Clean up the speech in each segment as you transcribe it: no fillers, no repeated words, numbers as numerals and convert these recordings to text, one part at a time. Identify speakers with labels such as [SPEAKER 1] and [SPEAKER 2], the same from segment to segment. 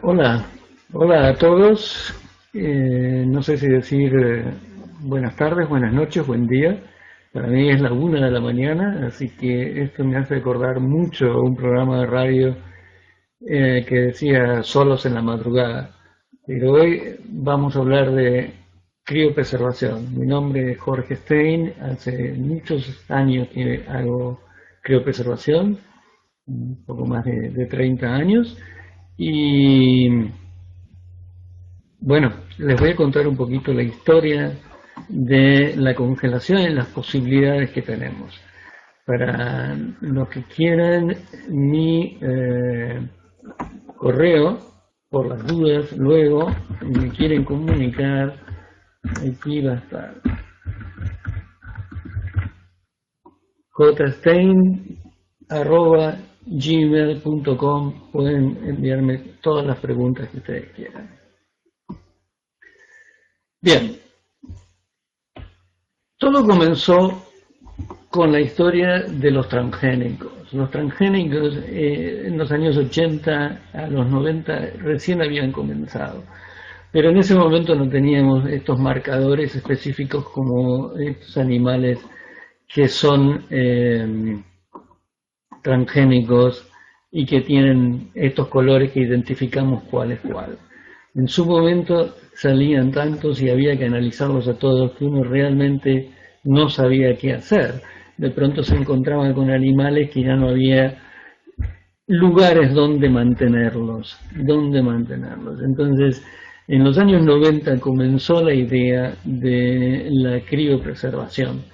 [SPEAKER 1] Hola, hola a todos. No sé si decir buenas tardes, buenas noches, buen día. Para mí es la 1 de la mañana, así que esto me hace recordar mucho a un programa de radio que decía solos en la madrugada. Pero hoy vamos a hablar de criopreservación. Mi nombre es Jorge Stein, hace muchos años que hago criopreservación, un poco más de 30 años. Y bueno, les voy a contar un poquito la historia de la congelación y las posibilidades que tenemos. Para los que quieran mi correo, por las dudas, luego me quieren comunicar, aquí va a estar jstein@gmail.com. Pueden enviarme todas las preguntas que ustedes quieran. Bien, todo comenzó con la historia de los transgénicos. Los transgénicos en los años 80 a los 90 recién habían comenzado, pero en ese momento no teníamos estos marcadores específicos como estos animales que son transgénicos y que tienen estos colores que identificamos cuál es cuál. En su momento salían tantos y había que analizarlos a todos que uno realmente no sabía qué hacer. De pronto se encontraba con animales que ya no había lugares donde mantenerlos. Entonces, en los años 90 comenzó la idea de la criopreservación.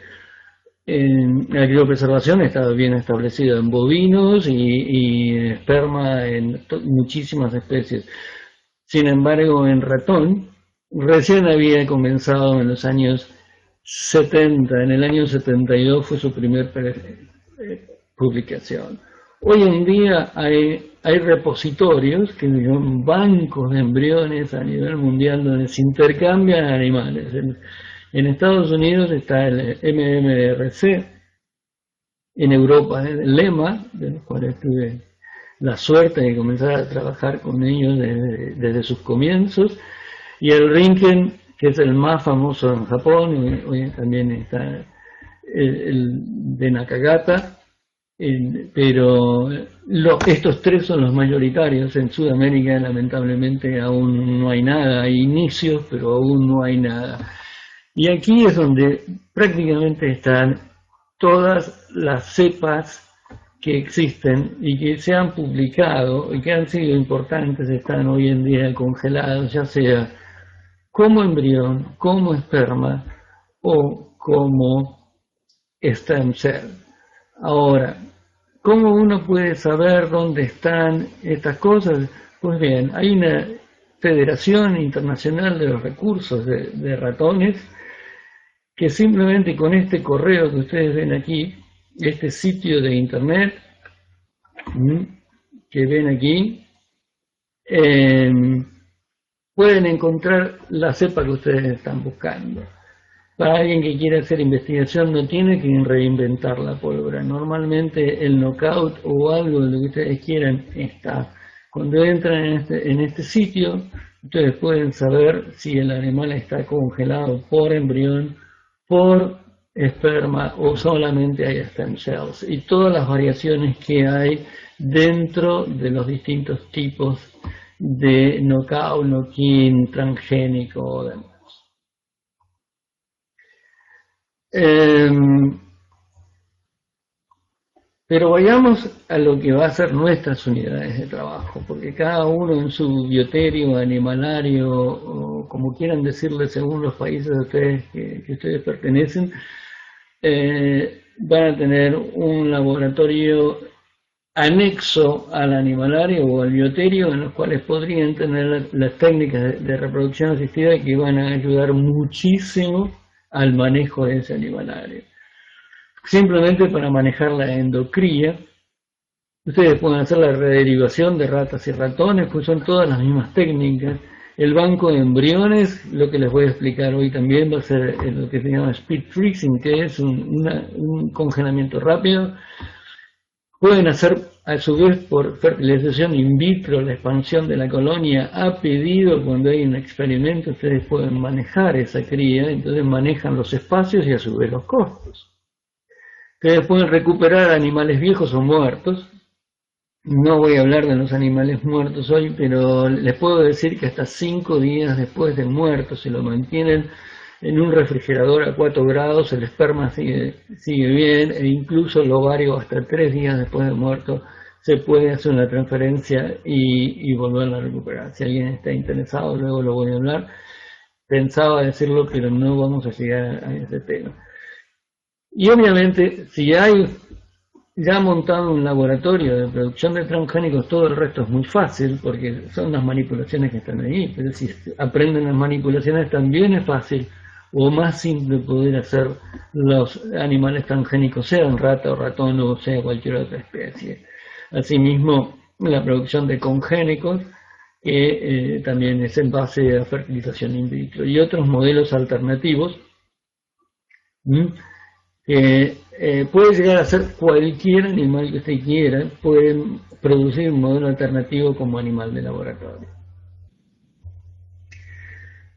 [SPEAKER 1] La criopreservación estaba bien establecida en bovinos y esperma en muchísimas especies. Sin embargo, en ratón recién había comenzado en los años 70, en el año 72 fue su primer publicación. Hoy en día hay repositorios que son bancos de embriones a nivel mundial donde se intercambian animales. En Estados Unidos está el MMRC, en Europa el LEMA, de los cuales tuve la suerte de comenzar a trabajar con ellos desde sus comienzos, y el Rinken, que es el más famoso en Japón, y hoy también está el de Nakagata, pero estos tres son los mayoritarios. En Sudamérica lamentablemente aún no hay nada, hay inicios, pero aún no hay nada. Y aquí es donde prácticamente están todas las cepas que existen y que se han publicado y que han sido importantes, están hoy en día congelados, ya sea como embrión, como esperma o como stem cell. Ahora, ¿cómo uno puede saber dónde están estas cosas? Pues bien, hay una Federación Internacional de los Recursos de Ratones que simplemente con este correo que ustedes ven aquí, este sitio de internet que ven aquí, pueden encontrar la cepa que ustedes están buscando. Para alguien que quiere hacer investigación no tiene que reinventar la pólvora. Normalmente el knockout o algo de lo que ustedes quieran está. Cuando entran en este sitio, ustedes pueden saber si el animal está congelado por embrión, por esperma o solamente hay stem cells, y todas las variaciones que hay dentro de los distintos tipos de knockout, knock-in, transgénico o demás. Pero vayamos a lo que va a ser nuestras unidades de trabajo, porque cada uno en su bioterio, animalario, o como quieran decirle según los países de ustedes que ustedes pertenecen, van a tener un laboratorio anexo al animalario o al bioterio en los cuales podrían tener las técnicas de reproducción asistida que van a ayudar muchísimo al manejo de ese animalario. Simplemente para manejar la endocría, ustedes pueden hacer la rederivación de ratas y ratones, pues son todas las mismas técnicas. El banco de embriones, lo que les voy a explicar hoy también va a ser lo que se llama speed freezing, que es un congelamiento rápido. Pueden hacer, a su vez, por fertilización in vitro, la expansión de la colonia a pedido. Cuando hay un experimento, ustedes pueden manejar esa cría, entonces manejan los espacios y a su vez los costos. Ustedes pueden recuperar animales viejos o muertos. No voy a hablar de los animales muertos hoy, pero les puedo decir que hasta 5 días después de muerto, se lo mantienen en un refrigerador a 4 grados, el esperma sigue bien, e incluso el ovario hasta 3 días después de muerto se puede hacer una transferencia y volverla a recuperar. Si alguien está interesado, luego lo voy a hablar. Pensaba decirlo, pero no vamos a llegar a ese tema. Y obviamente, si hay ya montado un laboratorio de producción de transgénicos, todo el resto es muy fácil, porque son las manipulaciones que están ahí. Pero si aprenden las manipulaciones, también es fácil o más simple poder hacer los animales transgénicos, sean rata o ratón o sea cualquier otra especie. Asimismo, la producción de congénicos, que también es en base a fertilización in vitro, y otros modelos alternativos, que puede llegar a ser cualquier animal que usted quiera, pueden producir un modelo alternativo como animal de laboratorio.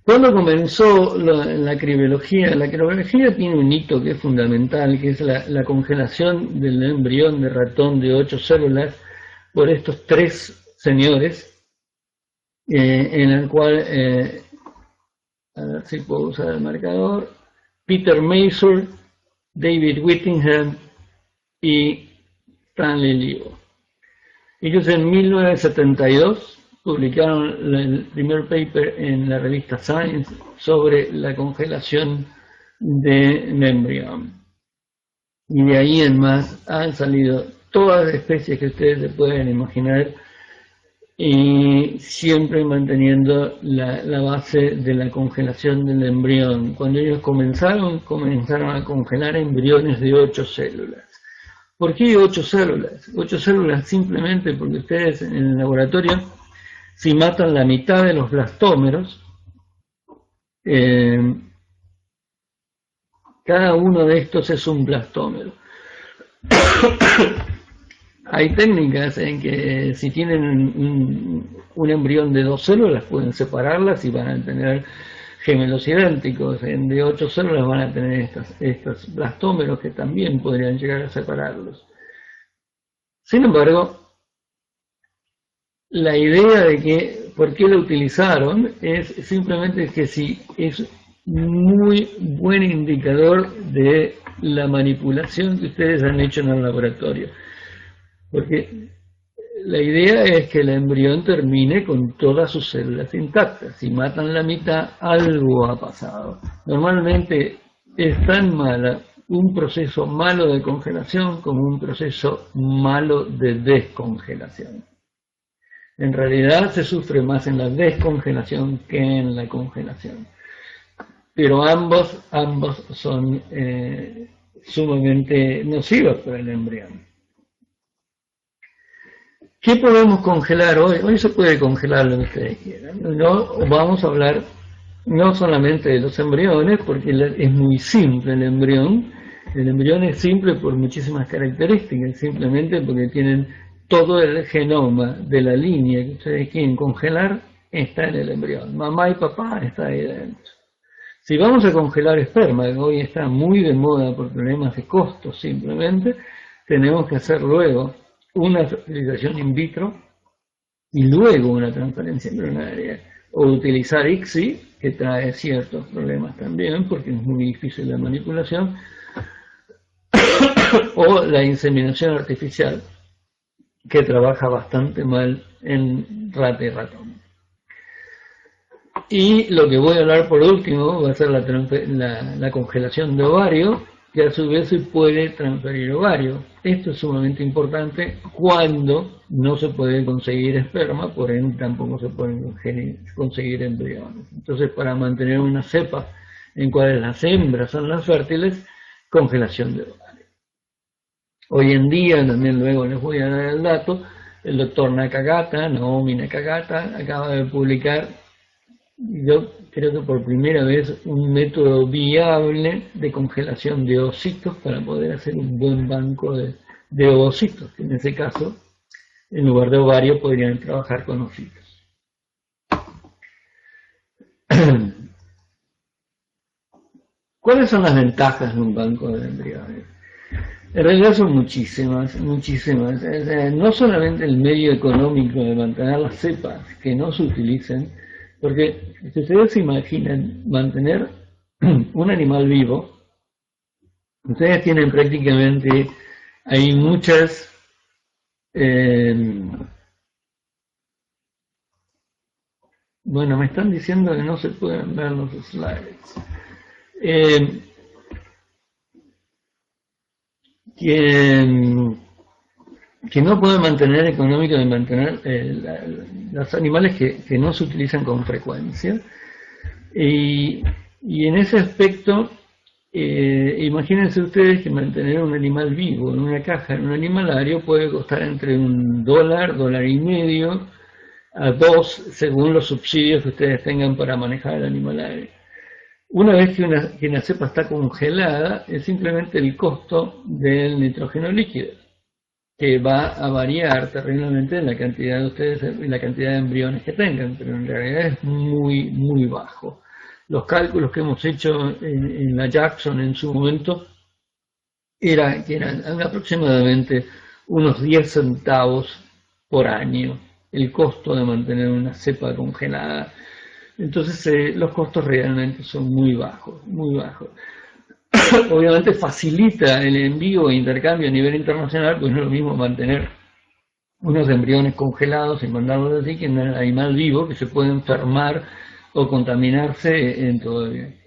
[SPEAKER 1] ¿Cuándo comenzó la cribiología? La cribiología tiene un hito que es fundamental, que es la congelación del embrión de ratón de 8 células por estos 3 señores, en el cual, a ver si puedo usar el marcador, Peter Mazur, David Whittingham y Stanley Liu. Ellos en 1972 publicaron el primer paper en la revista Science sobre la congelación de embrión. Y de ahí en más han salido todas las especies que ustedes se pueden imaginar, y siempre manteniendo la base de la congelación del embrión. Cuando ellos comenzaron a congelar embriones de 8 células. ¿Por qué 8 células? 8 células simplemente porque ustedes en el laboratorio, si matan la mitad de los blastómeros, cada uno de estos es un blastómero. Hay técnicas en que si tienen un embrión de 2 células pueden separarlas y van a tener gemelos idénticos. En de 8 células van a tener estos blastómeros que también podrían llegar a separarlos. Sin embargo, la idea de que por qué lo utilizaron es simplemente que si es muy buen indicador de la manipulación que ustedes han hecho en el laboratorio. Porque la idea es que el embrión termine con todas sus células intactas. Si matan la mitad, algo ha pasado. Normalmente es tan mala un proceso malo de congelación como un proceso malo de descongelación. En realidad se sufre más en la descongelación que en la congelación. Pero ambos son sumamente nocivos para el embrión. ¿Qué podemos congelar hoy? Hoy se puede congelar lo que ustedes quieran. No, vamos a hablar no solamente de los embriones, porque es muy simple el embrión. El embrión es simple por muchísimas características, simplemente porque tienen todo el genoma de la línea que ustedes quieren congelar, está en el embrión. Mamá y papá está ahí dentro. Si vamos a congelar esperma, que hoy está muy de moda por problemas de costos simplemente, tenemos que hacer luego una fertilización in vitro y luego una transferencia embrionaria, o utilizar ICSI, que trae ciertos problemas también porque es muy difícil la manipulación, o la inseminación artificial, que trabaja bastante mal en rata y ratón. Y lo que voy a hablar por último va a ser la congelación de ovario, que a su vez se puede transferir ovario. Esto es sumamente importante cuando no se puede conseguir esperma, por ende tampoco se pueden conseguir embriones. Entonces, para mantener una cepa en cuales las hembras son las fértiles, congelación de ovario. Hoy en día, también luego les voy a dar el dato, el doctor Naomi Nakagata, acaba de publicar, yo creo que por primera vez, un método viable de congelación de ositos para poder hacer un buen banco de de ovocitos, que en ese caso, en lugar de ovario, podrían trabajar con ocitos. ¿Cuáles son las ventajas de un banco de embriones? En realidad son muchísimas, muchísimas. No solamente el medio económico de mantener las cepas que no se utilicen, porque si ustedes se imaginan mantener un animal vivo, ustedes tienen prácticamente, hay muchas bueno, me están diciendo que no se pueden ver los slides. Que no pueden mantener económico de mantener los animales que no se utilizan con frecuencia. Y en ese aspecto, imagínense ustedes que mantener un animal vivo en una caja, en un animalario, puede costar entre $1, $1.50, a $2, según los subsidios que ustedes tengan para manejar el animalario. Una vez que una cepa está congelada, es simplemente el costo del nitrógeno líquido, que va a variar terriblemente en la cantidad de ustedes y la cantidad de embriones que tengan, pero en realidad es muy, muy bajo. Los cálculos que hemos hecho en la Jackson en su momento que eran aproximadamente unos 10 centavos por año el costo de mantener una cepa congelada. Entonces los costos realmente son muy bajos, muy bajos. Obviamente facilita el envío e intercambio a nivel internacional, pues no es lo mismo mantener unos embriones congelados y mandarlos así que un animal vivo que se puede enfermar o contaminarse en todo el viaje.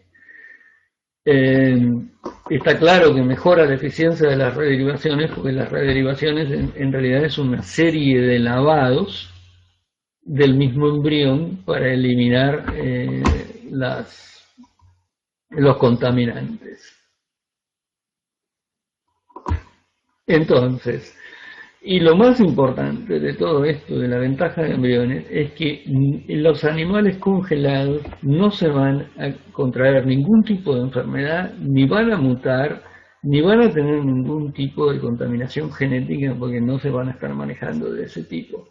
[SPEAKER 1] Está claro que mejora la eficiencia de las rederivaciones, porque las rederivaciones en realidad es una serie de lavados del mismo embrión para eliminar los contaminantes. Entonces, y lo más importante de todo esto, de la ventaja de embriones, es que los animales congelados no se van a contraer ningún tipo de enfermedad, ni van a mutar, ni van a tener ningún tipo de contaminación genética, porque no se van a estar manejando de ese tipo.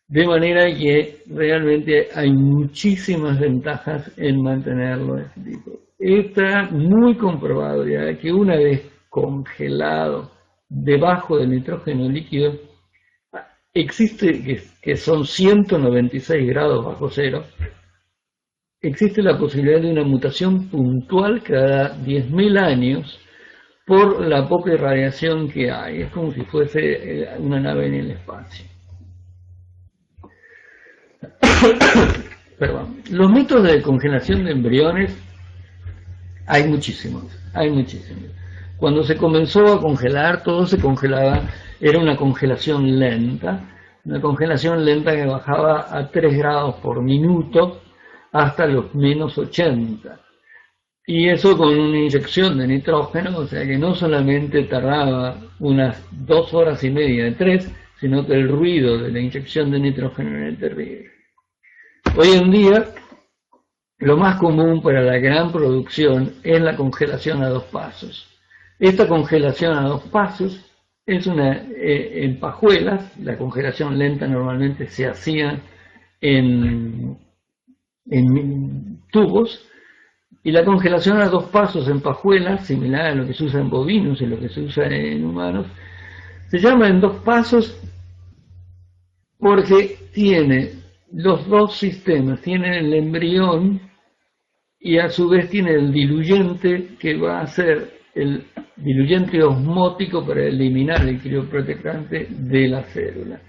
[SPEAKER 1] De manera que realmente hay muchísimas ventajas en mantenerlo de ese tipo. Está muy comprobado ya que una vez congelado debajo del nitrógeno líquido, existe que son 196 grados bajo cero, existe la posibilidad de una mutación puntual cada 10.000 años por la poca irradiación que hay. Es como si fuese una nave en el espacio. Perdón. Los métodos de congelación de embriones hay muchísimos, hay muchísimos. Cuando se comenzó a congelar, todo se congelaba, era una congelación lenta que bajaba a 3 grados por minuto hasta los menos 80. Y eso con una inyección de nitrógeno, o sea que no solamente tardaba unas 2 horas y media, 3, sino que el ruido de la inyección de nitrógeno era terrible. Hoy en día, lo más común para la gran producción es la congelación a 2 pasos. Esta congelación a 2 pasos es en pajuelas. La congelación lenta normalmente se hacía en tubos, y la congelación a 2 pasos en pajuelas, similar a lo que se usa en bovinos y lo que se usa en humanos, se llama en 2 pasos porque tiene los dos sistemas, tiene el embrión y a su vez tiene el diluyente, que va a ser el diluyente osmótico para eliminar el crioprotectante de la célula.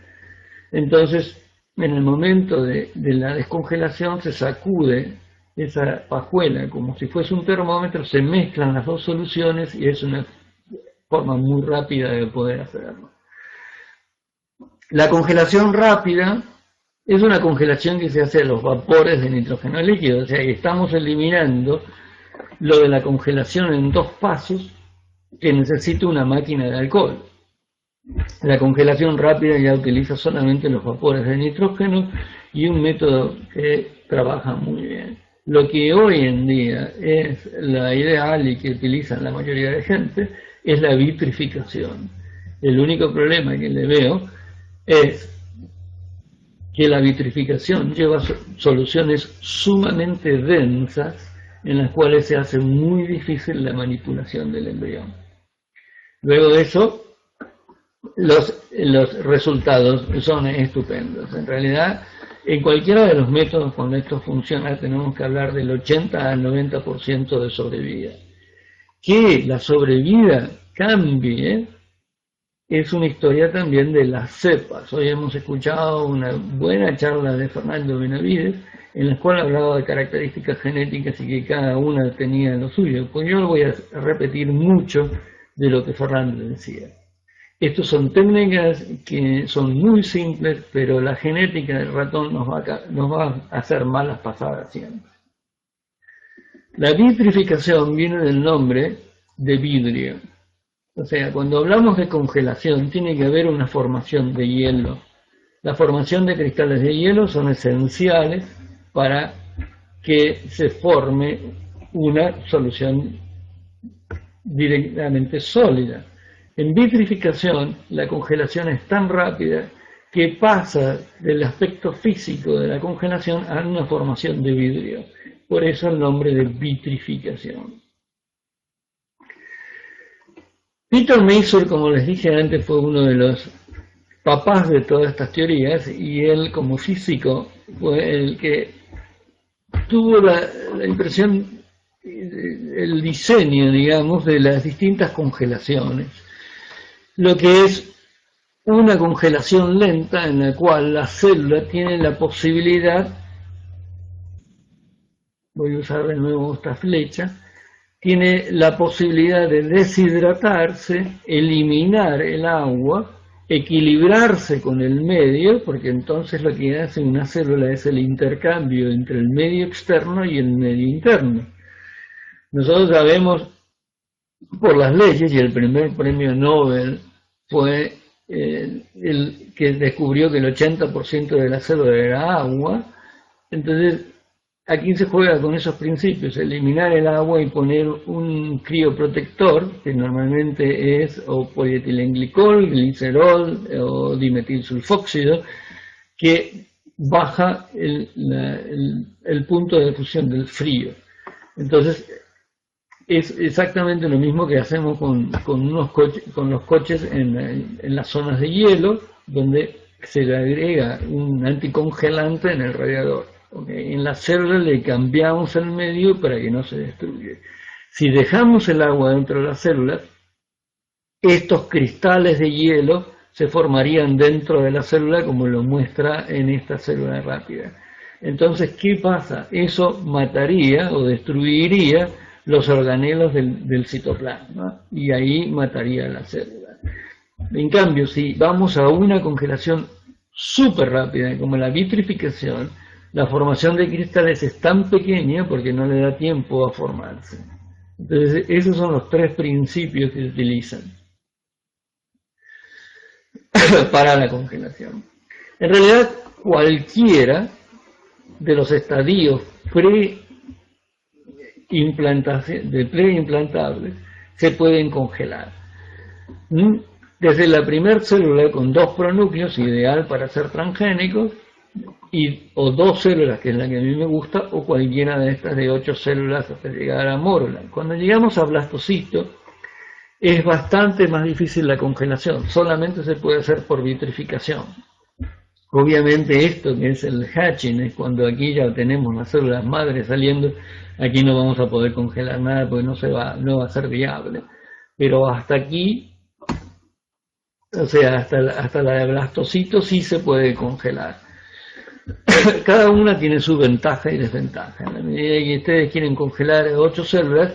[SPEAKER 1] Entonces, en el momento de la descongelación se sacude esa pajuela como si fuese un termómetro, se mezclan las dos soluciones y es una forma muy rápida de poder hacerlo. La congelación rápida es una congelación que se hace a los vapores de nitrógeno líquido, o sea que estamos eliminando lo de la congelación en 2 pasos que necesita una máquina de alcohol. La congelación rápida ya utiliza solamente los vapores de nitrógeno y un método que trabaja muy bien. Lo que hoy en día es la ideal y que utilizan la mayoría de gente es la vitrificación. El único problema que le veo es que la vitrificación lleva soluciones sumamente densas en las cuales se hace muy difícil la manipulación del embrión. Luego de eso, los resultados son estupendos. En realidad, en cualquiera de los métodos cuando esto funciona, tenemos que hablar del 80 al 90% de sobrevida. Que la sobrevida cambie es una historia también de las cepas. Hoy hemos escuchado una buena charla de Fernando Benavides, en la cual hablaba de características genéticas y que cada una tenía lo suyo. Pues yo voy a repetir mucho de lo que Fernando decía. Estas son técnicas que son muy simples, pero la genética del ratón nos va a hacer malas pasadas siempre. La vitrificación viene del nombre de vidrio. O sea, cuando hablamos de congelación, tiene que haber una formación de hielo. La formación de cristales de hielo son esenciales para que se forme una solución directamente sólida. En vitrificación, la congelación es tan rápida que pasa del aspecto físico de la congelación a una formación de vidrio. Por eso el nombre de vitrificación. Peter Masur, como les dije antes, fue uno de los papás de todas estas teorías, y él como físico fue el que tuvo la impresión, el diseño, digamos, de las distintas congelaciones. Lo que es una congelación lenta en la cual la célula tiene la posibilidad, voy a usar de nuevo esta flecha, tiene la posibilidad de deshidratarse, eliminar el agua, equilibrarse con el medio, porque entonces lo que hace una célula es el intercambio entre el medio externo y el medio interno. Nosotros sabemos por las leyes, y el primer premio Nobel fue el que descubrió que el 80% de la célula era agua. Entonces, aquí se juega con esos principios: eliminar el agua y poner un crioprotector, que normalmente es o polietilenglicol, glicerol o dimetilsulfóxido, que baja el punto de fusión del frío. Entonces, es exactamente lo mismo que hacemos con los coches en las zonas de hielo, donde se le agrega un anticongelante en el radiador. Okay. En la célula le cambiamos el medio para que no se destruya. Si dejamos el agua dentro de las células, estos cristales de hielo se formarían dentro de la célula, como lo muestra en esta célula rápida. Entonces, ¿qué pasa? Eso mataría o destruiría los organelos del citoplasma, y ahí mataría a la célula. En cambio, si vamos a una congelación súper rápida, como la vitrificación, la formación de cristales es tan pequeña porque no le da tiempo a formarse. Entonces, esos son los tres principios que se utilizan para la congelación. En realidad, cualquiera de los estadios preimplantables se pueden congelar. Desde la primera célula con 2 pronúcleos, ideal para ser transgénicos, o 2 células, que es la que a mí me gusta, o cualquiera de estas de 8 células hasta llegar a mórula. Cuando llegamos a blastocito, es bastante más difícil la congelación, solamente se puede hacer por vitrificación. Obviamente esto que es el hatching, es cuando aquí ya tenemos las células madres saliendo, aquí no vamos a poder congelar nada porque no va a ser viable. Pero hasta aquí, o sea, hasta la de blastocito sí se puede congelar. Cada una tiene su ventaja y desventaja. En la medida que ustedes quieren congelar 8 células,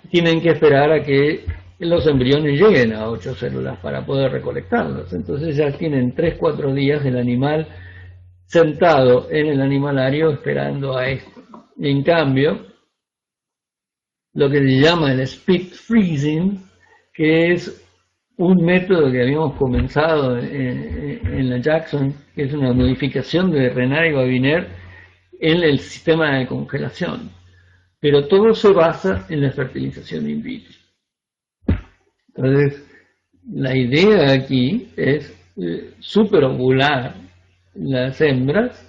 [SPEAKER 1] tienen que esperar a que los embriones lleguen a 8 células para poder recolectarlos. Entonces ya tienen 3-4 días el animal sentado en el animalario esperando a esto. En cambio, lo que se llama el speed freezing, que es un método que habíamos comenzado en la Jackson, que es una modificación de Renard y Babiner en el sistema de congelación. Pero todo se basa en la fertilización in vitro. Entonces, La idea aquí es superovular las hembras.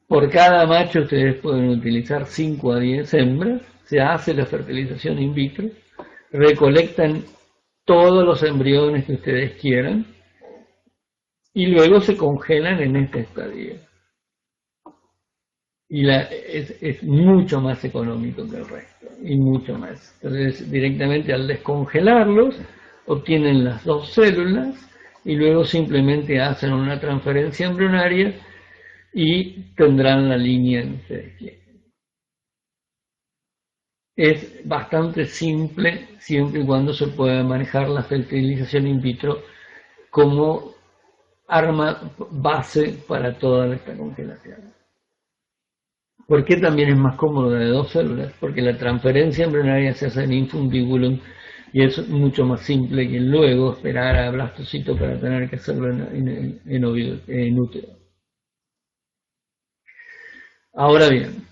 [SPEAKER 1] Por cada macho ustedes pueden utilizar 5 a 10 hembras, se hace la fertilización in vitro, recolectan todos los embriones que ustedes quieran y luego se congelan en este estadio. Y es mucho más económico que el resto, y mucho más. Entonces, directamente al descongelarlos, obtienen las 2 células y luego simplemente hacen una transferencia embrionaria y tendrán la línea que ustedes quieren. Es bastante simple, siempre y cuando se pueda manejar la fertilización in vitro como arma base para toda esta congelación. ¿Por qué también es más cómodo de 2 células? Porque la transferencia embrionaria se hace en infundibulum y es mucho más simple que luego esperar a blastocito para tener que hacerlo en útero. Ahora bien,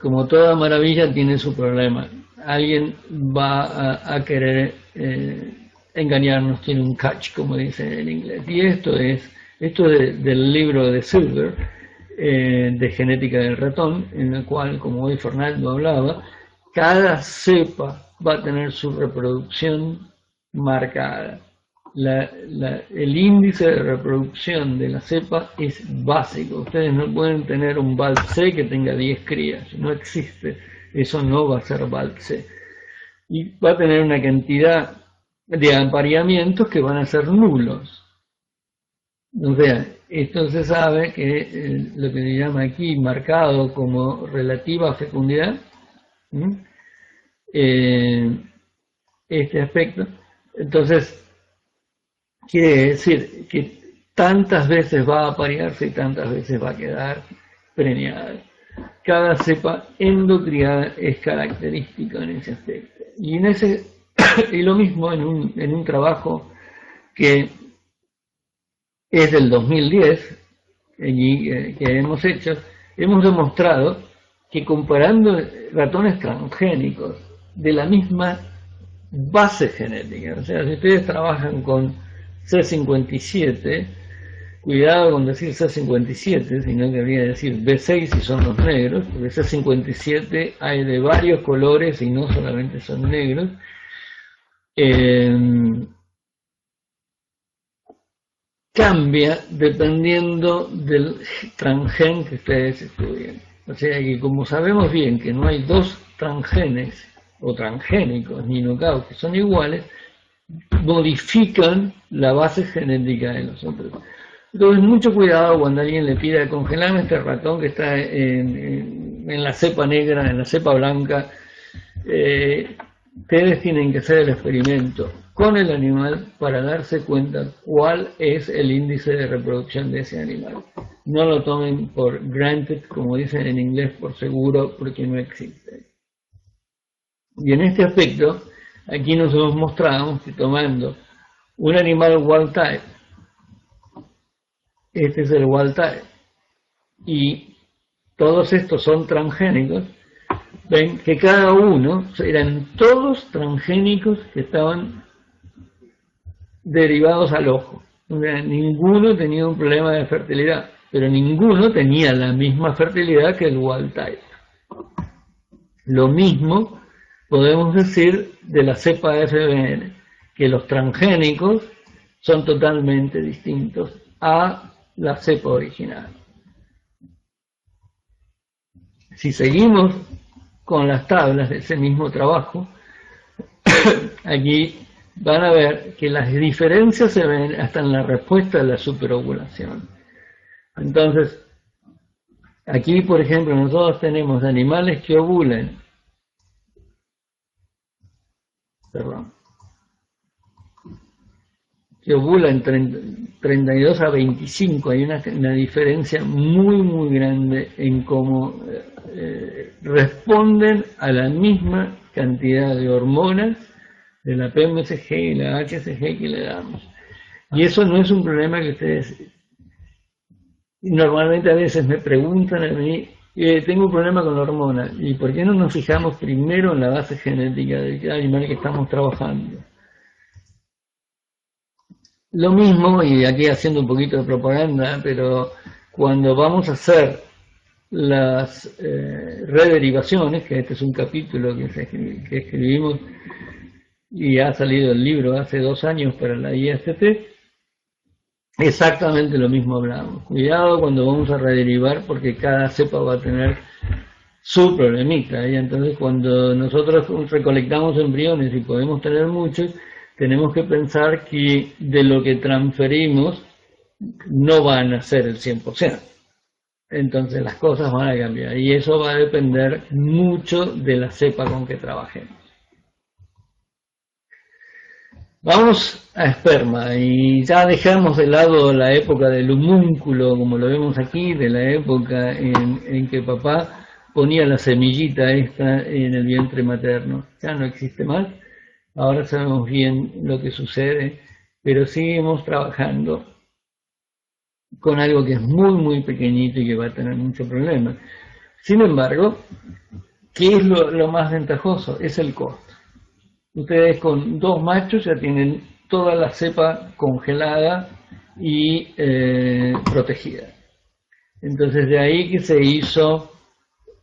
[SPEAKER 1] como toda maravilla tiene su problema. Alguien va a querer engañarnos, tiene un catch, como dicen en inglés. Y esto es del libro de Silver, de genética del ratón, en el cual, como hoy Fernando hablaba, cada cepa va a tener su reproducción marcada. El índice de reproducción de la cepa es básico. Ustedes no pueden tener un BALT-C que tenga 10 crías, no existe. Eso no va a ser BALT-C. Y va a tener una cantidad de apareamientos que van a ser nulos. O sea, esto se sabe que lo que se llama aquí marcado como relativa fecundidad, este aspecto, entonces quiere decir que tantas veces va a aparearse y tantas veces va a quedar preñada. Cada cepa endocriada es característica en ese aspecto. Y lo mismo en un trabajo que es del 2010, que hemos hecho, hemos demostrado que comparando ratones transgénicos de la misma base genética, o sea, si ustedes trabajan con C57, cuidado con decir C57, sino que habría que decir B6 si son los negros, porque C57 hay de varios colores y no solamente son negros. Cambia dependiendo del transgen que ustedes estudien. O sea que como sabemos bien que no hay 2 transgenes o transgénicos ni knockouts que son iguales, modifican la base genética de los otros. Entonces mucho cuidado cuando alguien le pida congelarme este ratón que está en la cepa negra, en la cepa blanca. Ustedes tienen que hacer el experimento con el animal para darse cuenta cuál es el índice de reproducción de ese animal. No lo tomen por granted, como dicen en inglés, por seguro, porque no existe. Y en este aspecto, aquí nosotros mostramos que tomando un animal wild type, este es el wild type, y todos estos son transgénicos, ven que cada uno eran todos transgénicos que estaban derivados al ojo. O sea, ninguno tenía un problema de fertilidad, pero ninguno tenía la misma fertilidad que el wild type. Lo mismo podemos decir de la cepa FBN, que los transgénicos son totalmente distintos a la cepa original. Si seguimos con las tablas de ese mismo trabajo, aquí van a ver que las diferencias se ven hasta en la respuesta de la superovulación. Entonces, aquí por ejemplo nosotros tenemos animales que ovulan, que ovulan 32 a 25, hay una diferencia muy grande en cómo responden a la misma cantidad de hormonas de la PMSG y la HCG que le damos. Y eso no es un problema que ustedes normalmente a veces me preguntan a mí, tengo un problema con la hormona, ¿y por qué no nos fijamos primero en la base genética del animal que estamos trabajando? Lo mismo, y aquí haciendo un poquito de propaganda, pero cuando vamos a hacer las rederivaciones, que este es un capítulo que escribimos y ha salido el libro hace 2 años para la IST, exactamente lo mismo hablamos. Cuidado cuando vamos a rederivar porque cada cepa va a tener su problemita, y entonces cuando nosotros recolectamos embriones y podemos tener muchos, tenemos que pensar que de lo que transferimos no van a ser el 100%. Entonces las cosas van a cambiar y eso va a depender mucho de la cepa con que trabajemos. Vamos a esperma y ya dejamos de lado la época del homúnculo, como lo vemos aquí, de la época en que papá ponía la semillita esta en el vientre materno. Ya no existe más, ahora sabemos bien lo que sucede, pero seguimos trabajando con algo que es muy pequeñito y que va a tener muchos problemas. Sin embargo, ¿qué es lo más ventajoso? Es el costo. Ustedes con 2 machos ya tienen toda la cepa congelada y protegida. Entonces de ahí que se hizo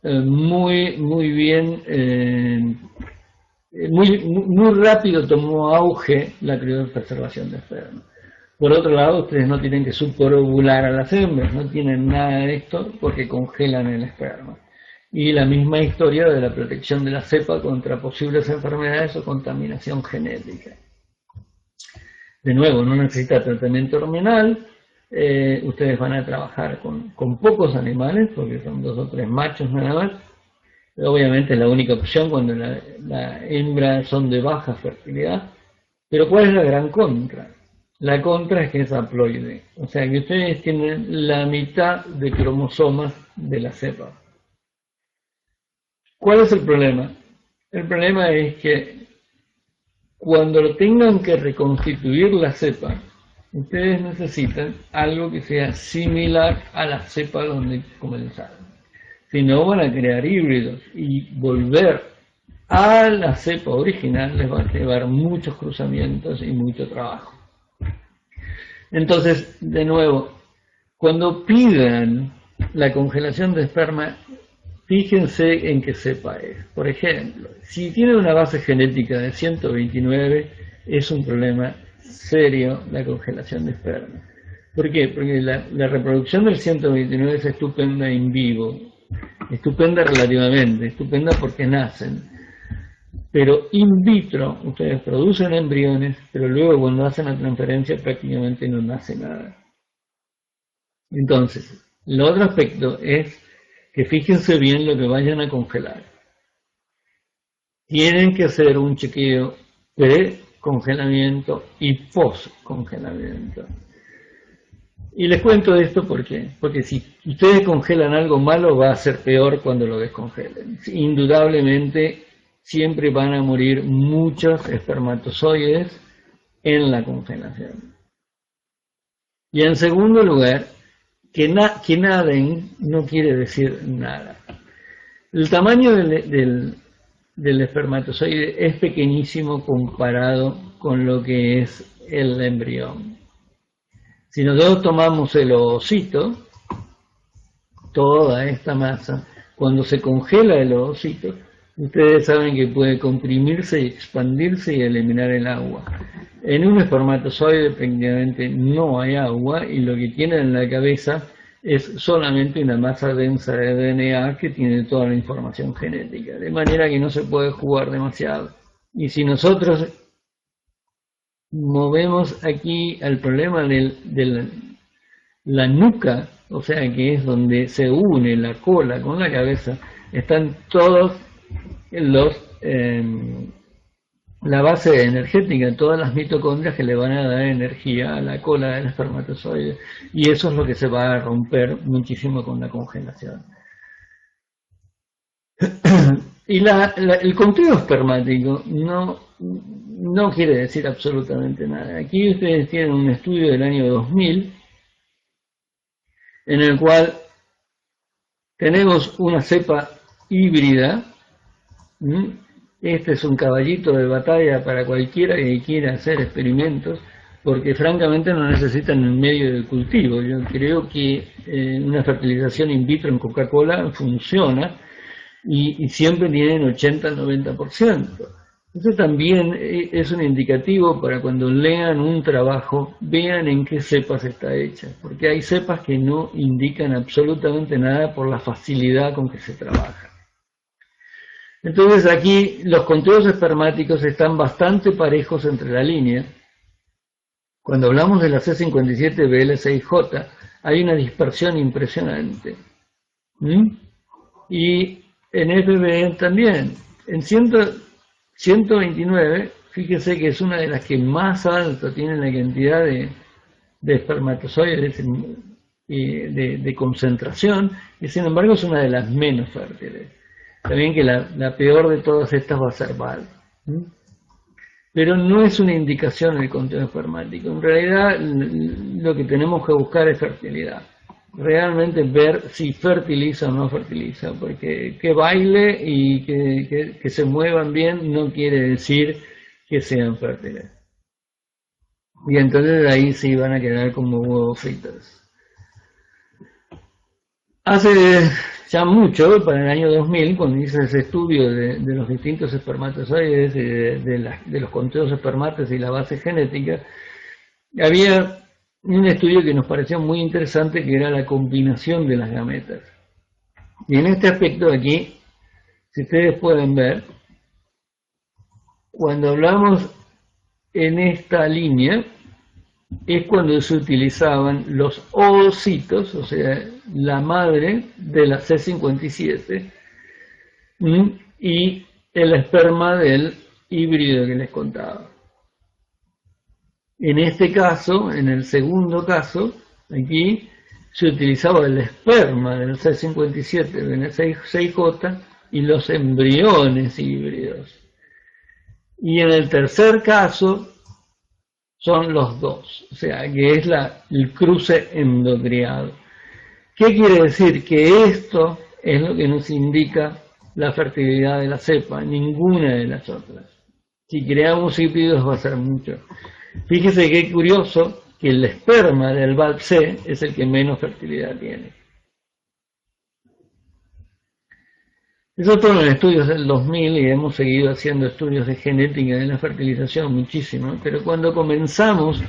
[SPEAKER 1] muy bien, muy rápido tomó auge la criopreservación de esperma. Por otro lado, ustedes no tienen que superovular a las hembras, no tienen nada de esto porque congelan el esperma. Y la misma historia de la protección de la cepa contra posibles enfermedades o contaminación genética. De nuevo, no necesita tratamiento hormonal, ustedes van a trabajar con pocos animales, porque son 2 o 3 machos nada más. Obviamente es la única opción cuando la hembra son de baja fertilidad. Pero ¿cuál es la gran contra? La contra es que es haploide, o sea que ustedes tienen la mitad de cromosomas de la cepa. ¿Cuál es el problema? El problema es que cuando tengan que reconstituir la cepa, ustedes necesitan algo que sea similar a la cepa donde comenzaron. Si no, van a crear híbridos y volver a la cepa original les va a llevar muchos cruzamientos y mucho trabajo. Entonces, de nuevo, cuando pidan la congelación de esperma, fíjense en qué cepa es. Por ejemplo, si tiene una base genética de 129, es un problema serio la congelación de esperma. ¿Por qué? Porque la reproducción del 129 es estupenda in vivo, estupenda relativamente, estupenda porque nacen. Pero in vitro, ustedes producen embriones, pero luego cuando hacen la transferencia prácticamente no nace nada. Entonces, el otro aspecto es que fíjense bien lo que vayan a congelar. Tienen que hacer un chequeo pre-congelamiento y post-congelamiento. Y les cuento esto porque si ustedes congelan algo malo va a ser peor cuando lo descongelen. Indudablemente siempre van a morir muchos espermatozoides en la congelación. Y en segundo lugar, que naden no quiere decir nada. El tamaño del espermatozoide es pequeñísimo comparado con lo que es el embrión. Si nosotros tomamos el ovocito, toda esta masa, cuando se congela el ovocito, ustedes saben que puede comprimirse y expandirse y eliminar el agua. En un espermatozoide prácticamente no hay agua y lo que tiene en la cabeza es solamente una masa densa de DNA que tiene toda la información genética, de manera que no se puede jugar demasiado. Y si nosotros movemos aquí al problema de la nuca, o sea que es donde se une la cola con la cabeza, están todos la base energética, todas las mitocondrias que le van a dar energía a la cola del espermatozoide, y eso es lo que se va a romper muchísimo con la congelación. Y el conteo espermático no quiere decir absolutamente nada. Aquí ustedes tienen un estudio del año 2000 en el cual tenemos una cepa híbrida. Este es un caballito de batalla para cualquiera que quiera hacer experimentos, porque francamente no necesitan el medio de cultivo. Yo creo que una fertilización in vitro en Coca-Cola funciona y siempre tienen 80-90%. Eso también es un indicativo para cuando lean un trabajo, vean en qué cepas está hecha, porque hay cepas que no indican absolutamente nada por la facilidad con que se trabaja. Entonces aquí los conteos espermáticos están bastante parejos entre la línea. Cuando hablamos de la C57BL6J, hay una dispersión impresionante. Y en FBE también. En 129, fíjese que es una de las que más alta tiene la cantidad de espermatozoides de concentración, y sin embargo es una de las menos fértiles. También que la peor de todas estas va a ser VAL. Pero no es una indicación el conteo espermático. En realidad lo que tenemos que buscar es fertilidad. Realmente ver si fertiliza o no fertiliza, porque que baile y que se muevan bien no quiere decir que sean fértiles. Y entonces ahí sí van a quedar como huevos fritos. Hace ya mucho, para el año 2000, cuando hice ese estudio de los distintos espermatozoides, de los conteos espermates y la base genética, había un estudio que nos pareció muy interesante, que era la combinación de las gametas. Y en este aspecto aquí, si ustedes pueden ver, cuando hablamos en esta línea, es cuando se utilizaban los ovocitos, o sea, la madre de la C57, y el esperma del híbrido que les contaba. En este caso, en el segundo caso, aquí se utilizaba el esperma del C57, del C6J, y los embriones híbridos. Y en el tercer caso, son los dos, o sea, que es el cruce endocriado. ¿Qué quiere decir? Que esto es lo que nos indica la fertilidad de la cepa, ninguna de las otras. Si creamos híbridos va a ser mucho. Fíjese qué curioso que el esperma del VALP-C es el que menos fertilidad tiene. Eso fueron estudios del 2000 y hemos seguido haciendo estudios de genética de la fertilización muchísimo, pero cuando comenzamos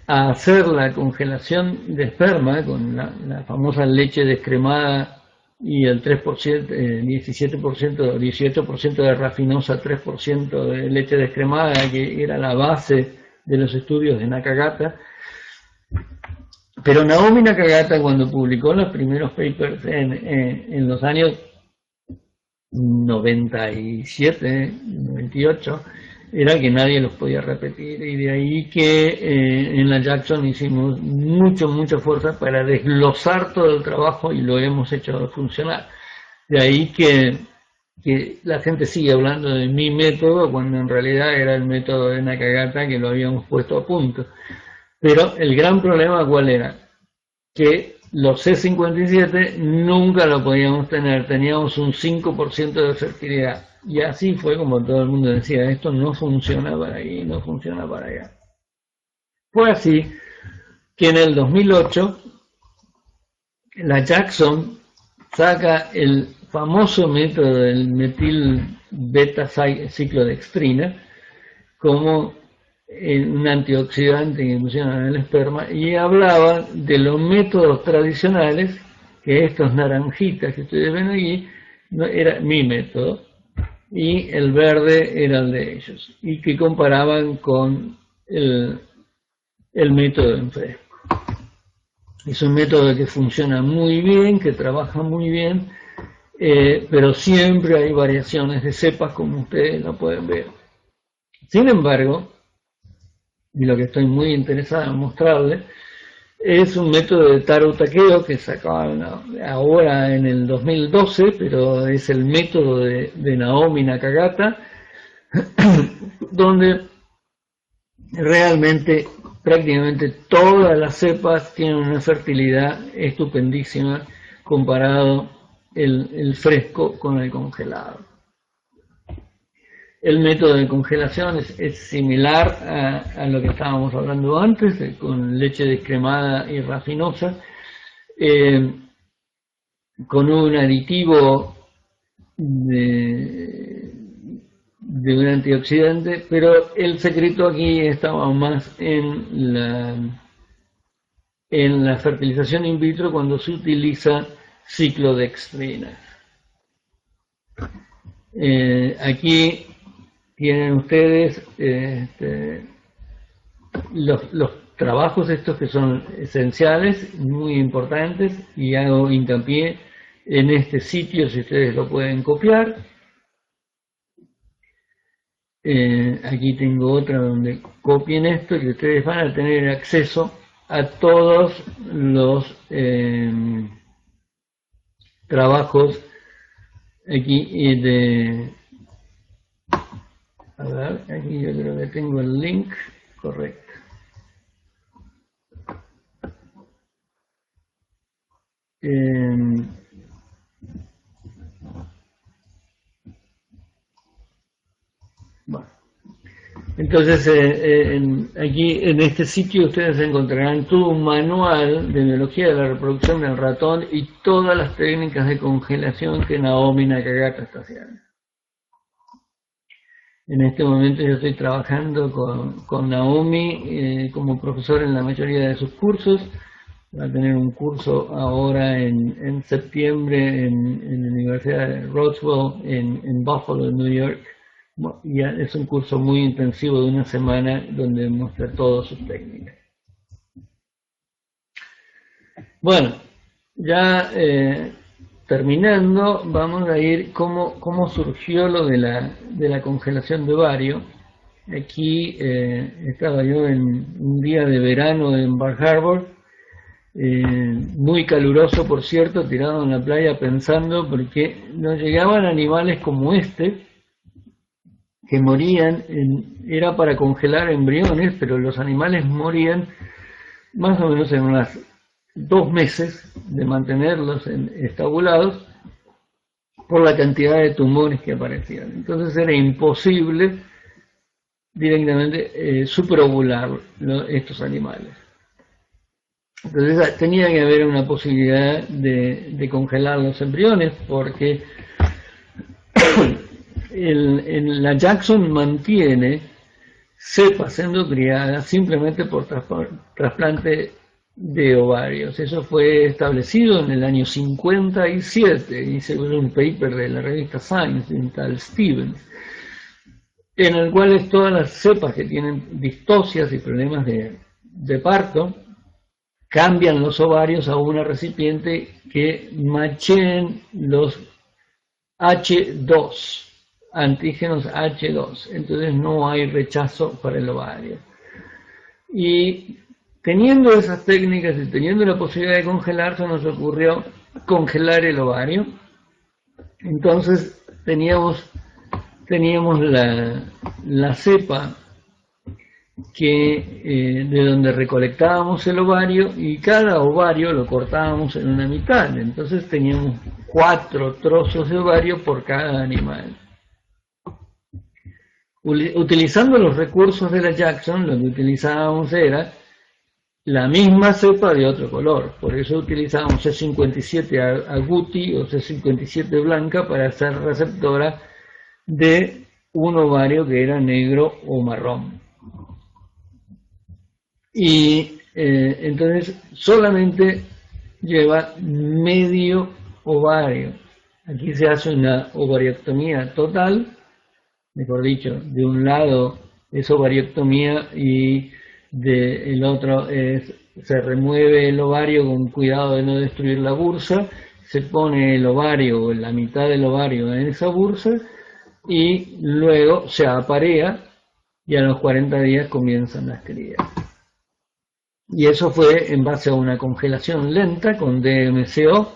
[SPEAKER 1] a hacer la congelación de esperma con la famosa leche descremada y el 3%, 17%, 18% de rafinosa, 3% de leche descremada, que era la base de los estudios de Nakagata. Pero Naomi Nakagata, cuando publicó los primeros papers en los años 97, 98, era que nadie los podía repetir, y de ahí que en la Jackson hicimos mucha fuerza para desglosar todo el trabajo y lo hemos hecho funcionar. De ahí que la gente sigue hablando de mi método cuando en realidad era el método de Nakagata, que lo habíamos puesto a punto. Pero el gran problema ¿cuál era? Que los C57 nunca lo podíamos tener, teníamos un 5% de fertilidad. Y así fue como todo el mundo decía, esto no funciona para ahí, no funciona para allá. Fue así que en el 2008 la Jackson saca el famoso método del metil beta ciclodextrina como un antioxidante que funciona en el esperma, y hablaba de los métodos tradicionales, que estos naranjitas que ustedes ven aquí, era mi método, y el verde era el de ellos, y que comparaban con el método en fresco. Es un método que funciona muy bien, que trabaja muy bien, pero siempre hay variaciones de cepas, como ustedes lo pueden ver. Sin embargo, y lo que estoy muy interesado en mostrarles, es un método de Taro Takeo que sacaban ahora en el 2012, pero es el método de Naomi Nakagata, donde realmente prácticamente todas las cepas tienen una fertilidad estupendísima comparado el fresco con el congelado. El método de congelación es similar a lo que estábamos hablando antes, con leche descremada y rafinosa, con un aditivo de un antioxidante, pero el secreto aquí estaba más en la fertilización in vitro cuando se utiliza ciclodextrina. Aquí tienen ustedes los trabajos estos que son esenciales, muy importantes, y hago hincapié en este sitio si ustedes lo pueden copiar. Aquí tengo otra donde copien esto y ustedes van a tener acceso a todos los trabajos aquí a ver, aquí yo creo que tengo el link correcto. Bueno. Entonces, aquí en este sitio ustedes encontrarán todo un manual de biología de la reproducción del ratón y todas las técnicas de congelación que Naomi Nakagata está haciendo. En este momento yo estoy trabajando con Naomi como profesor en la mayoría de sus cursos. Va a tener un curso ahora en septiembre en la Universidad de Roswell en Buffalo, New York. Ya es un curso muy intensivo de una semana donde muestra todas sus técnicas. Bueno, ya terminando, vamos a ir cómo surgió lo de la congelación de ovario. Aquí estaba yo en un día de verano en Bar Harbor, muy caluroso por cierto, tirado en la playa pensando porque nos llegaban animales como este, que morían, era para congelar embriones, pero los animales morían más o menos en unos 2 meses de mantenerlos estabulados por la cantidad de tumores que aparecían. Entonces era imposible directamente superovular estos animales. Entonces tenía que haber una posibilidad de congelar los embriones porque la Jackson mantiene cepas siendo criadas simplemente por trasplante de ovarios. Eso fue establecido en el año 57 y se usó un paper de la revista Science de un tal Stevens, en el cual todas las cepas que tienen distocias y problemas de parto cambian los ovarios a una recipiente que macheen los H2, antígenos H2, entonces no hay rechazo para el ovario. Y teniendo esas técnicas y teniendo la posibilidad de congelar, se nos ocurrió congelar el ovario. Entonces teníamos la cepa de donde recolectábamos el ovario, y cada ovario lo cortábamos en una mitad. Entonces teníamos 4 trozos de ovario por cada animal. Utilizando los recursos de la Jackson, lo que utilizábamos era la misma cepa de otro color. Por eso utilizábamos C57 agouti o C57 blanca para ser receptora de un ovario que era negro o marrón. Y entonces solamente lleva medio ovario. Aquí se hace una ovariectomía total, mejor dicho, de un lado es ovariectomía y del otro se remueve el ovario con cuidado de no destruir la bursa, se pone el ovario o la mitad del ovario en esa bursa y luego se aparea y a los 40 días comienzan las crías. Y eso fue en base a una congelación lenta con DMCO,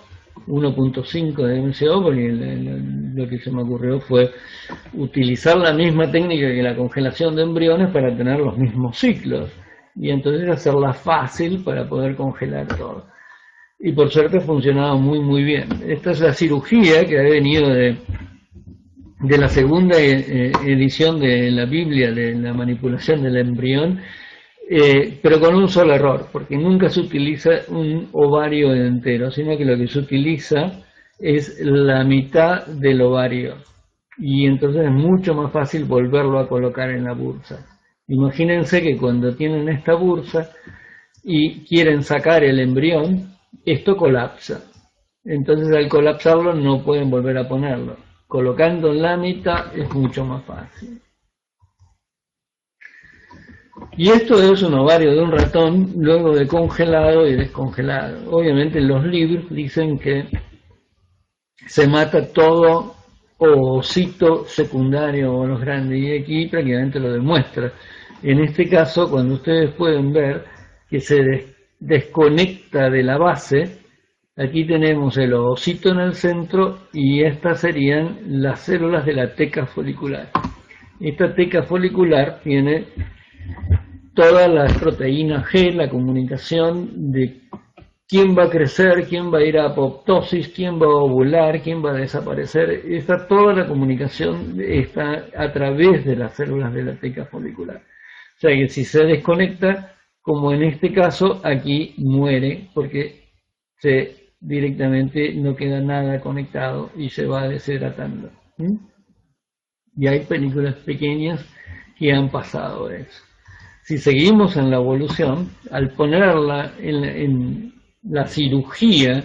[SPEAKER 1] 1.5 DMCO, porque lo que se me ocurrió fue utilizar la misma técnica que la congelación de embriones para tener los mismos ciclos. Y entonces hacerla fácil para poder congelar todo. Y por suerte funcionaba muy muy bien. Esta es la cirugía que ha venido de de la segunda edición de la Biblia de la manipulación del embrión, pero con un solo error, porque nunca se utiliza un ovario entero, sino que lo que se utiliza es la mitad del ovario, y entonces es mucho más fácil volverlo a colocar en la bursa. Imagínense que cuando tienen esta bursa y quieren sacar el embrión, esto colapsa. Entonces al colapsarlo no pueden volver a ponerlo. Colocando en la mitad es mucho más fácil. Y esto es un ovario de un ratón luego de congelado y descongelado. Obviamente los libros dicen que se mata todo ovocito secundario o los grandes, y aquí prácticamente lo demuestra. En este caso, cuando ustedes pueden ver que se desconecta de la base, aquí tenemos el ovocito en el centro y estas serían las células de la teca folicular. Esta teca folicular tiene todas las proteínas G, la comunicación de quién va a crecer, quién va a ir a apoptosis, quién va a ovular, quién va a desaparecer. Toda la comunicación está a través de las células de la teca folicular. O sea que si se desconecta, como en este caso, aquí muere porque directamente no queda nada conectado y se va deshidratando. Y hay películas pequeñas que han pasado eso. Si seguimos en la evolución, al ponerla en la cirugía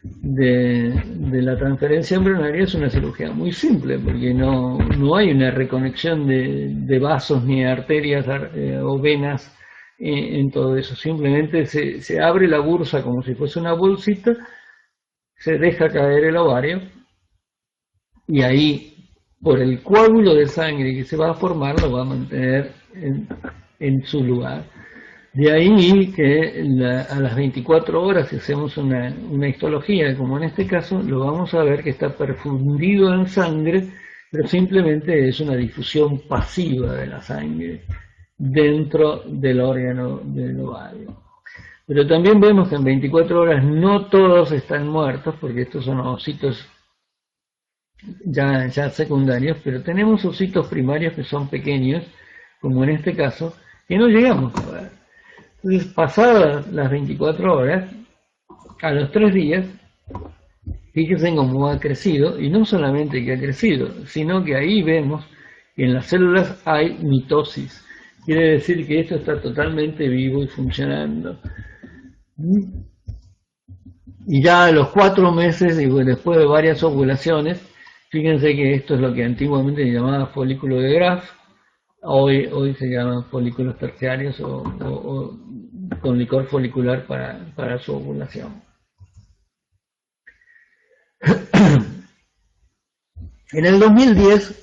[SPEAKER 1] de la transferencia embrionaria, es una cirugía muy simple, porque no hay una reconexión de vasos ni arterias o venas en todo eso. Simplemente se abre la bursa como si fuese una bolsita, se deja caer el ovario y ahí, por el coágulo de sangre que se va a formar, lo va a mantener en su lugar. De ahí que a las 24 horas, si hacemos una histología, como en este caso, lo vamos a ver que está perfundido en sangre, pero simplemente es una difusión pasiva de la sangre dentro del órgano del ovario. Pero también vemos que en 24 horas no todos están muertos, porque estos son ovocitos ya secundarios, pero tenemos ositos primarios que son pequeños, como en este caso, que no llegamos a ver. Entonces, pasadas las 24 horas, a los 3 días, fíjense cómo ha crecido, y no solamente que ha crecido, sino que ahí vemos que en las células hay mitosis. Quiere decir que esto está totalmente vivo y funcionando. Y ya a los 4 meses, y después de varias ovulaciones, fíjense que esto es lo que antiguamente se llamaba folículo de Graf, hoy se llaman folículos terciarios o con licor folicular para su ovulación. En el 2010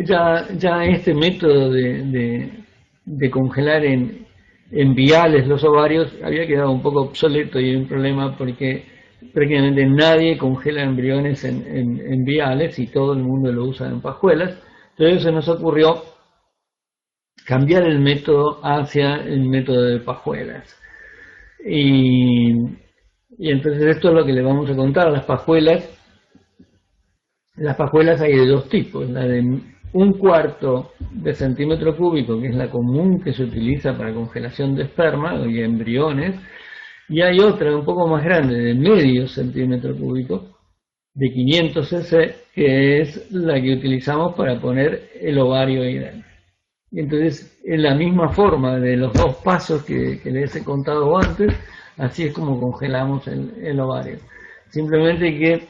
[SPEAKER 1] ya este método de congelar en viales los ovarios había quedado un poco obsoleto, y un problema porque prácticamente nadie congela embriones en viales y todo el mundo lo usa en pajuelas. Entonces se nos ocurrió cambiar el método hacia el método de pajuelas. Y entonces esto es lo que le vamos a contar. Las pajuelas hay de dos tipos: la de 1/4 de centímetro cúbico, que es la común que se utiliza para congelación de esperma y embriones, y hay otra un poco más grande de medio centímetro cúbico, de 500 cc, que es la que utilizamos para poner el ovario ahí dentro. Y entonces, en la misma forma de los dos pasos que les he contado antes, así es como congelamos el ovario. Simplemente que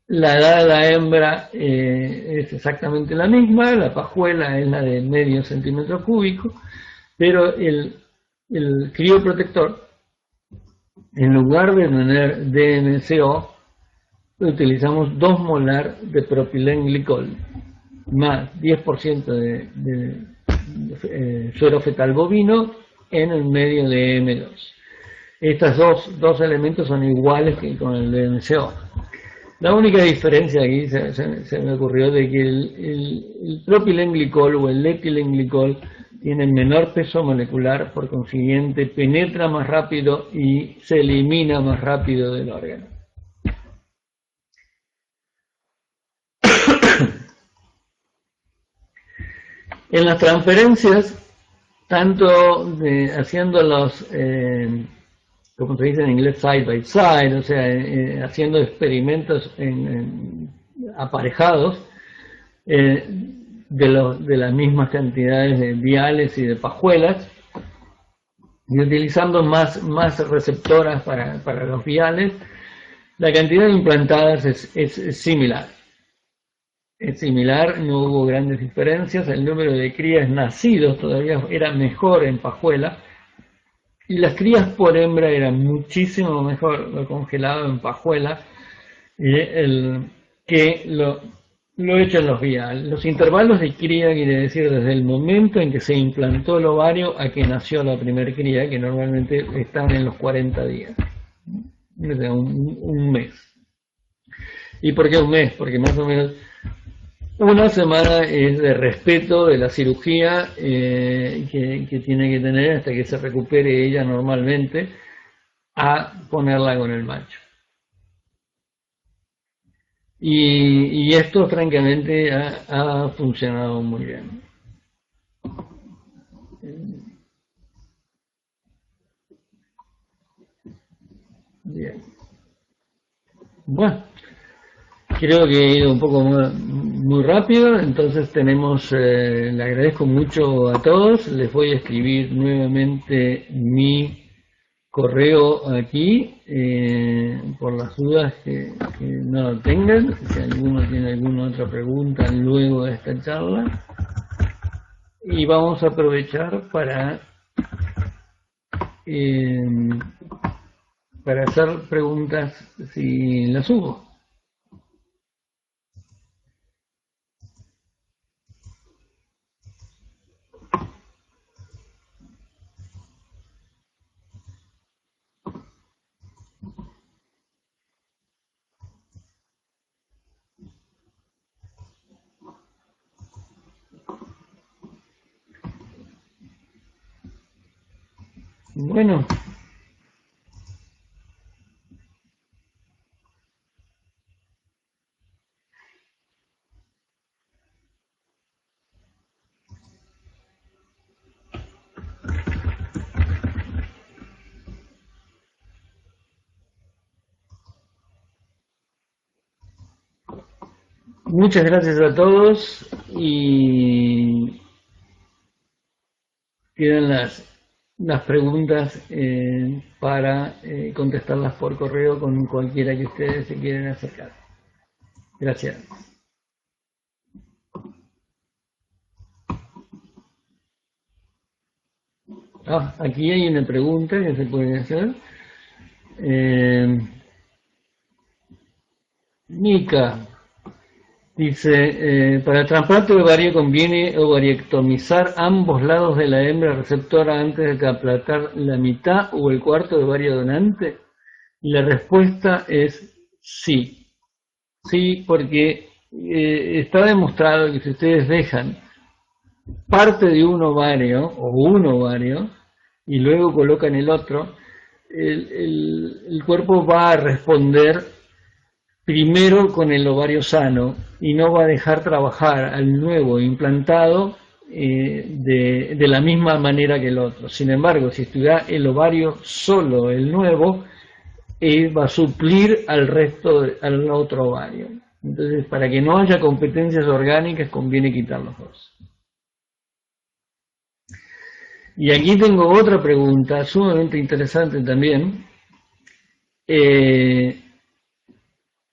[SPEAKER 1] la edad de la hembra es exactamente la misma, la pajuela es la de medio centímetro cúbico, pero el crioprotector, en lugar de tener DMCO, utilizamos 2 molar de propilenglicol más 10% de suero fetal bovino en el medio de M2. Estos dos elementos son iguales que con el DMCO. La única diferencia aquí se me ocurrió de que el propilenglicol o el etilenglicol tiene menor peso molecular, por consiguiente penetra más rápido y se elimina más rápido del órgano. En las transferencias, tanto haciendo los, como se dice en inglés, side by side, o sea, haciendo experimentos aparejados, de las mismas cantidades de viales y de pajuelas, y utilizando más receptoras para los viales, la cantidad de implantadas es similar. Es similar, no hubo grandes diferencias, el número de crías nacidos todavía era mejor en pajuela, y las crías por hembra eran muchísimo mejor lo congelado en pajuela que lo hecho en los viales. Los intervalos de cría quiere decir desde el momento en que se implantó el ovario a que nació la primera cría, que normalmente están en los 40 días, o sea, un mes. ¿Y por qué un mes? Porque más o menos una semana es de respeto de la cirugía que tiene que tener hasta que se recupere ella normalmente a ponerla con el macho. Y esto francamente ha funcionado muy bien. Bien. Bueno, creo que he ido un poco muy rápido, entonces tenemos, le agradezco mucho a todos, les voy a escribir nuevamente mi correo aquí, por las dudas que no lo tengan, si alguno tiene alguna otra pregunta luego de esta charla, y vamos a aprovechar para hacer preguntas si las hubo. Bueno, muchas gracias a todos y quedan las preguntas para contestarlas por correo con cualquiera que ustedes se quieran acercar. Gracias. Aquí hay una pregunta que se puede hacer. Nika dice, para el trasplante de ovario conviene ovariectomizar ambos lados de la hembra receptora antes de aplatar la mitad o el cuarto de ovario donante. Y la respuesta es sí. Sí, porque está demostrado que si ustedes dejan parte de un ovario o un ovario y luego colocan el otro, el cuerpo va a responder primero con el ovario sano y no va a dejar trabajar al nuevo implantado de la misma manera que el otro. Sin embargo, si estuviera el ovario solo, el nuevo, va a suplir al otro ovario. Entonces, para que no haya competencias orgánicas, conviene quitar los dos. Y aquí tengo otra pregunta sumamente interesante también,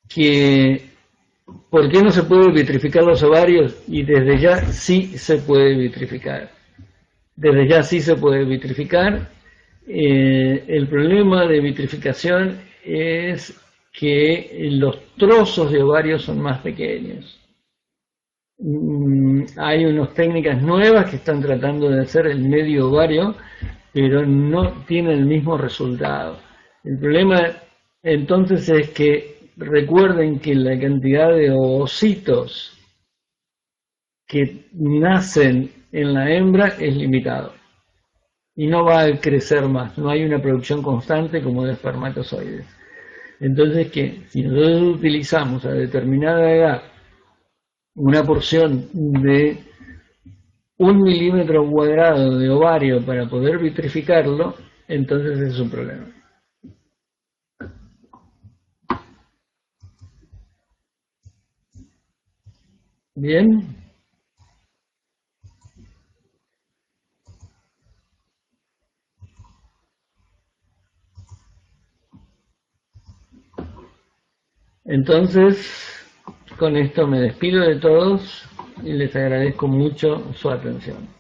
[SPEAKER 1] que ¿por qué no se puede vitrificar los ovarios? Y desde ya sí se puede vitrificar. Desde ya sí se puede vitrificar. El problema de vitrificación es que los trozos de ovarios son más pequeños. Hay unas técnicas nuevas que están tratando de hacer el medio ovario, pero no tienen el mismo resultado. El problema entonces es que recuerden que la cantidad de ovocitos que nacen en la hembra es limitado y no va a crecer más, no hay una producción constante como de espermatozoides. Entonces, que si nosotros utilizamos a determinada edad una porción de un milímetro cuadrado de ovario para poder vitrificarlo, entonces es un problema. Bien, entonces con esto me despido de todos y les agradezco mucho su atención.